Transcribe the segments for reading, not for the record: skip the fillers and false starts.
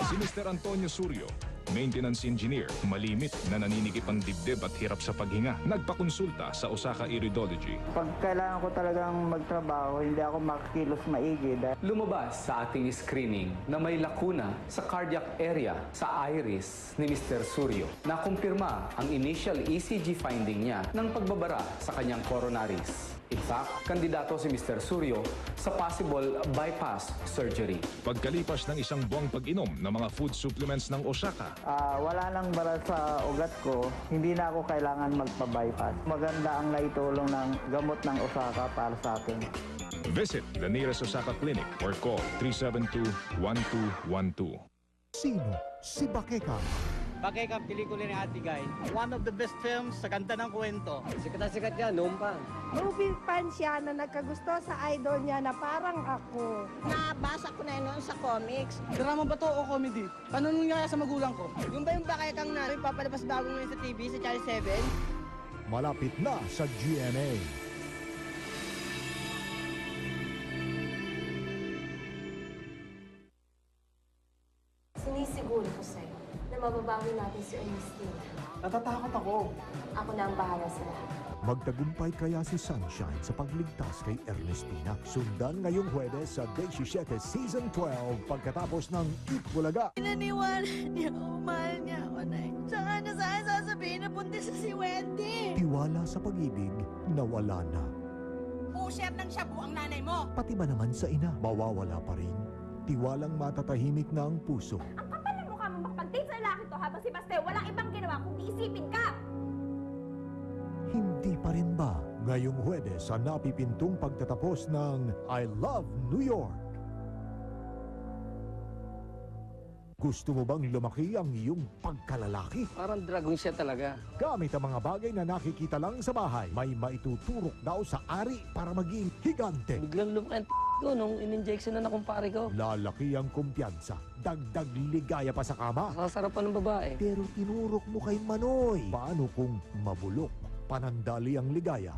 Si Mr. Antonio Surio, maintenance engineer, malimit na naninikip ang dibdib at hirap sa paghinga, nagpakonsulta sa Osaka Iridology. Pag kailangan ko talagang magtrabaho, hindi ako makakilos maigi. Lumabas sa ating screening na may lakuna sa cardiac area sa iris ni Mr. Surio. Nakumpirma ang initial ECG finding niya ng pagbabara sa kanyang coronaries. In fact, kandidato si Mr. Surio sa possible bypass surgery. Pagkalipas ng isang buwang pag-inom ng mga food supplements ng Osaka, Wala nang bara sa ugat ko, hindi na ako kailangan magpa-bypass. Maganda ang naitulong ng gamot ng Osaka para sa akin. visit the nearest Osaka clinic or call 372-1212. Sino si Bakeka? Bakeka, pelikula ni Ate Guy. One of the best films sa ganda ng kwento. Sikat na sikat yan, noon pa. Movie fan siya na nagkagusto sa idol niya na parang ako. Nabasa ko na yun noon sa comics. Drama ba to o comedy? Paano nangyaya sa magulang ko? Yung ba yung Bakekang na papalabas bago ngayon sa TV sa Channel 7? Malapit na sa GMA. Sinisiguro ko sa'yo na mababawi natin si Ernestine. Natatakot ako. Ako na ang bahala sa lahat. Magtagumpay kaya si Sunshine sa pagligtas kay Ernestina? Sundan ngayong Huwebes sa 17 Season 12 pagkatapos ng Itbulaga. Pinaniwala niya ako, mahal niya ako na. Saka na saan sasabihin na buntis sa si Wendy. Tiwala sa pag-ibig, nawala na. Pusher ng shabu ang nanay mo. Pati ba naman sa ina, mawawala pa rin. Tiwalang matatahimik na ang puso. Ang kapal ng mukha mo makapag-date sa lalaki to habang si Basteo walang ibang ginawa kundi isipin ka! Hindi pa rin ba? Ngayong Huwebes sa napipintong pagtatapos ng I Love New York. Gusto mo bang lumaki ang iyong pagkalalaki? Parang dragon siya talaga. Gamit ang mga bagay na nakikita lang sa bahay, may maituturok daw sa ari para maging higante. Biglang lumaki ang ko nung in-injection na kumpare ko. Lalaki ang kumpiyansa, dagdag ligaya pa sa kama. Sasarapan ng babae. Pero tinurok mo kay Manoy. Paano kung mabulok, panandali ang ligaya?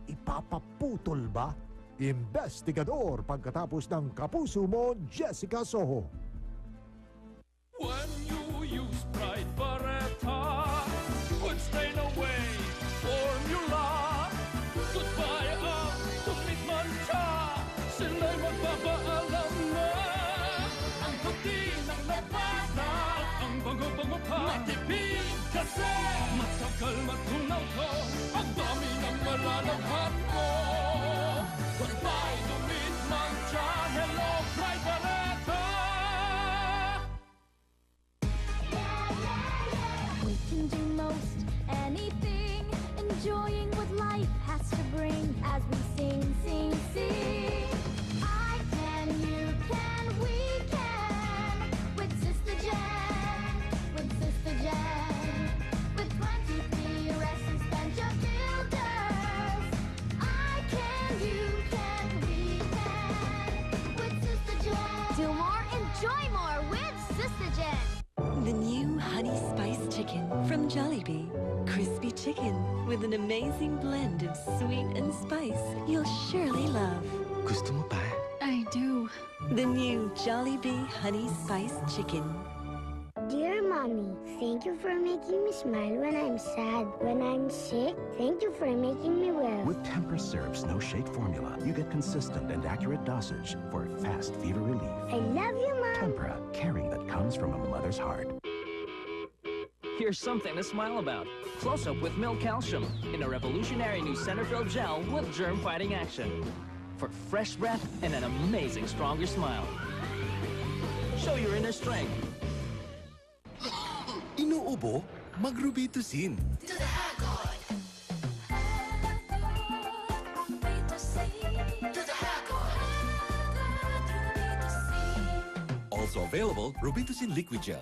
Ipapaputol ba? Investigador pagkatapos ng Kapuso Mo, Jessica Soho. When you use Pride Barretta, good stain away formula. Goodbye ang tumit mancha, sila'y magpapaalam na. Ang puti ng labanan, ang bango-bango pa, matipid kasi matagal matunaw ko, ang dami ng malalabhan mo. Goodbye tumit mancha, hello Pride Barretta. Can do most anything, enjoying what life has to bring as we sing, sing, sing. I can, you can, we can, with Sister Jen, with Sister Jen, with 23 restless bunch of builders. I can, you can, we can, with Sister Jen. Do more, enjoy more with Sister Jen. The new Honey Spice Chicken from Jollibee. Crispy chicken with an amazing blend of sweet and spice you'll surely love. Gusto mo pa? I do. The new Jollibee Honey Spice Chicken. Dear Mommy, thank you for making me smile when I'm sad. When I'm sick, thank you for making me well. With Tempra Syrup's no shake formula, you get consistent and accurate dosage for fast fever relief. I love you, Mom. Tempra, caring that comes from a mother's heart. Here's something to smile about. Close Up with Milk Calcium in a revolutionary new center-filled gel with germ-fighting action. For fresh breath and an amazing stronger smile. Show your inner strength. Inuubo? Mag-Rubitusin. To the Hagod! To the Hagod! Also available, Rubitusin Liquid Gel.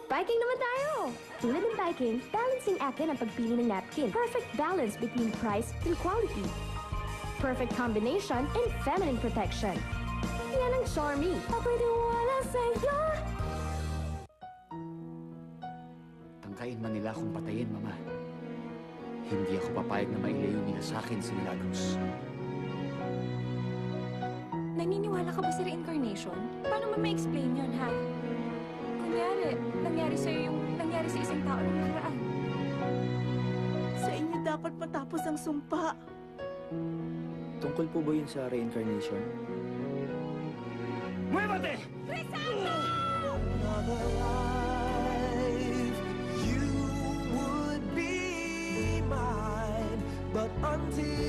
Biking naman tayo! Tulad ng biking, balancing akin ang pagpili ng napkin. Perfect balance between price and quality. Perfect combination and feminine protection. Yan ang Charmy. Ako'y wala sa'yo. Tangkain man nila akong patayin, Mama. Hindi ako papayag na mailayo nila sa akin si Milagros. Naniniwala ka ba sa reincarnation? Paano mo ma-explain yun, ha? Kunyari, nangyari sa'yo yung nangyari sa isang tao ng nakaraan. Sa inyo dapat matapos ang sumpa. Tungkol po ba yun sa reincarnation? Muévate! Another life, you would be mine, but until